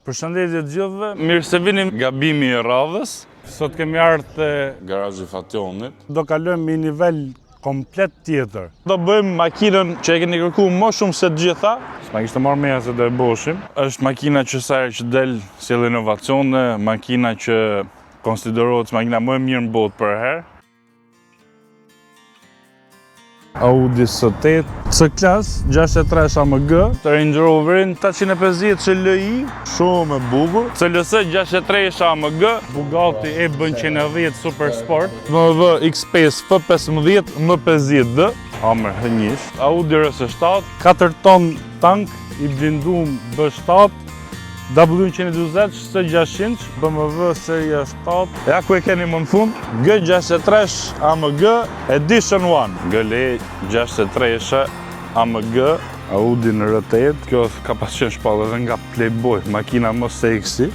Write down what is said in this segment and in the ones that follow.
Përshëndetje të gjithëve, mirë se vini gabimi i radhës. Sot kemi ardhur te garazhi Fationit. Do kalojmë në një nivel komplet tjetër. Do bëjmë makinën që e keni kërkuar më shumë se të gjitha. S'ma kishte marrë meja se do e boshim. Është makina që sa herë që del sjell inovacione, makina që konsiderohet makina më e mirë në botë për herë. Audi S8, C-Class, 63 AMG, Range Roverin 850 CLI, shumë e bukur, CLS 63 AMG, Bugatti E110 Super Sport, BMW X5 F15 M50D, Hammer H1, Audi RS7, 4 ton tank i blinduar B7, W120 C600, BMW Seria 7, ja ku e keni më në fund, G63 AMG Edition 1, G63 AMG Audi në R8, kjo ka pas qenë shpallë edhe nga Playboy, makina më seksi.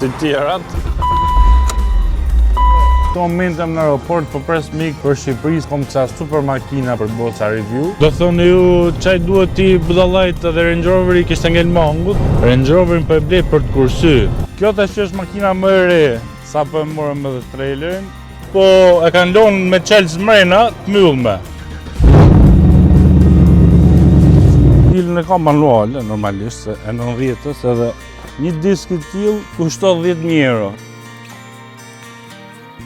Të tjerat. Këto momentëm në aeroport po pres mik për Shqipërisë, kom kësa super makina për të bërë sa review. Do thoni ju çaj duhet ti budallajt edhe Range Roveri kishte ngel mangut. Range Roverin po e blej për të kursy. Kjo tash është makina më e re, sa po e morëm edhe trailerin. Po e kanë lënë me çelës mrena të mbyllme. Stilin e ka manual normalisht, e 90-s edhe një disk i tillë kushton 10.000 euro.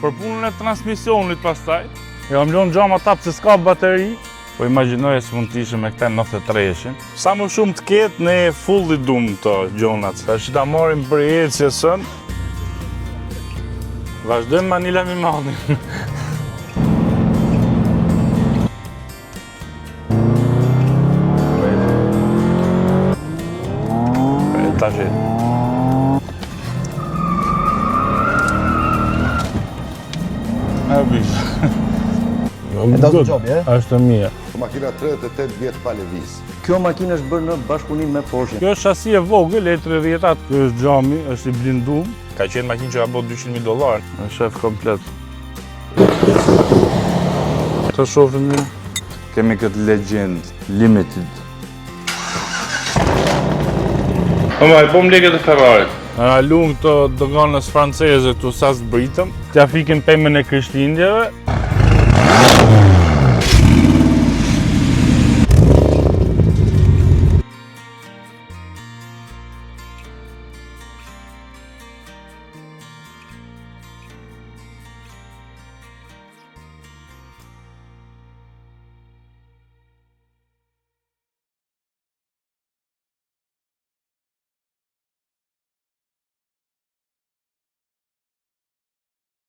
Për punën e transmisionit pastaj, jam lënë xhama tap se s'ka bateri, po imagjinoj se mund të ishte me këta 93-shin. Sa më shumë të ketë, ne full i dum këto gjonat. Tash ta marrim për ecjesën. Vazhdojmë Manila Mimani. Tash. E do të gjobi, e? Është mirë. Makina 38 vjetë pa lëviz. Kjo makinë është bërë në bashkëpunim me Porsche. Kjo është shasi e vogël, E30-at, kjo është xhami, është i blinduar. Ka qenë makinë që ka bërë $200.000. Është shef komplet. Të shohim ne. Kemi këtë Legend Limited. Oma, e bom lekët e Ferrarit. Na lumë këto doganës franceze këtu sa s'britëm. T'ja fikin pemën e Krishtlindjeve.